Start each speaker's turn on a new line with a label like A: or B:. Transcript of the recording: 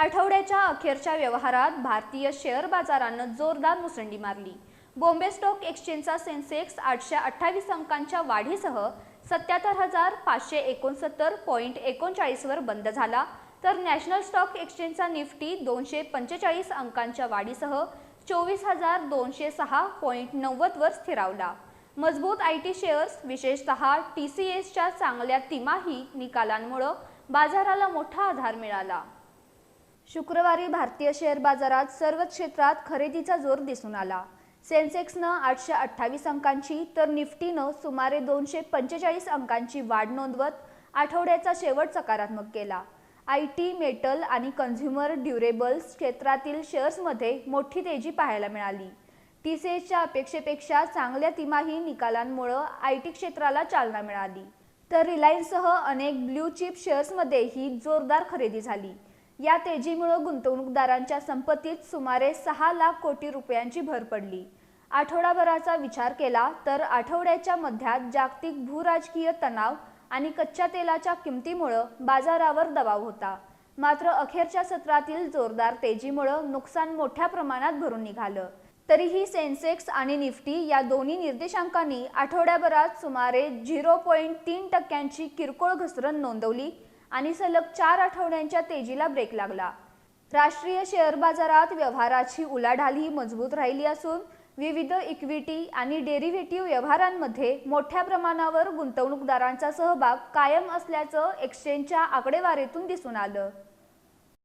A: आठवड्याच्या अखेरच्या व्यवहारात भारतीय शेअर बाजारानं जोरदार मुसंडी मारली। बॉम्बे स्टॉक एक्सचेंजचा सेन्सेक्स 828 अंकांच्या वाढीसह 77,569.39 वर बंद झाला, तर नॅशनल स्टॉक एक्सचेंजचा निफ्टी 245 अंकांच्या वाढीसह 24,206.90 वर स्थिरावला। मजबूत आयटी शेअर्स, विशेषतः TCSच्या चांगल्या तिमाही निकालांमुळे बाजाराला मोठा आधार मिळाला। शुक्रवारी भारतीय शेअर बाजारात सर्वच क्षेत्रात खरेदीचा जोर दिसून आला। सेन्सेक्सनं 828 अंकांची तर निफ्टीनं सुमारे 245 अंकांची वाढ नोंदवत आठवड्याचा शेवट सकारात्मक केला। आयटी, मेटल आणि कन्झ्युमर ड्युरेबल्स क्षेत्रातील शेअर्समध्ये मोठी तेजी पाहायला मिळाली। TCSच्या अपेक्षेपेक्षा चांगल्या तिमाही निकालांमुळे आयटी क्षेत्राला चालना मिळाली, तर रिलायन्ससह अनेक ब्ल्यू चिप शेअर्समध्येही जोरदार खरेदी झाली। या तेजीमुळे गुंतवणूकदारांच्या संपत्तीत सुमारे 6 लाख कोटी रुपयांची भर पडली। आठवडाभराचा विचार केला तर आठवड्याच्या मध्यात जागतिक भूराजकीय तणाव आणि कच्च्या तेलाच्या किमतीमुळे बाजारावर दबाव होता, मात्र अखेरच्या सत्रातील जोरदार तेजीमुळे नुकसान मोठ्या प्रमाणात भरून निघालं। तरीही सेन्सेक्स आणि निफ्टी या दोन्ही निर्देशांकांनी आठवड्याभरात सुमारे 0.3% किरकोळ घसरण नोंदवली आणि सलग 4 आठवड्यांच्या तेजीला ब्रेक लागला। राष्ट्रीय शेअर बाजारात व्यवहाराची उलाढाल ही मजबूत राहिली असून विविध इक्विटी आणि डेरिव्हेटिव्ह व्यवहारांमध्ये मोठ्या प्रमाणावर गुंतवणूकदारांचा सहभाग कायम असल्याचं एक्सचेंजच्या आकडेवारीतून दिसून आलं।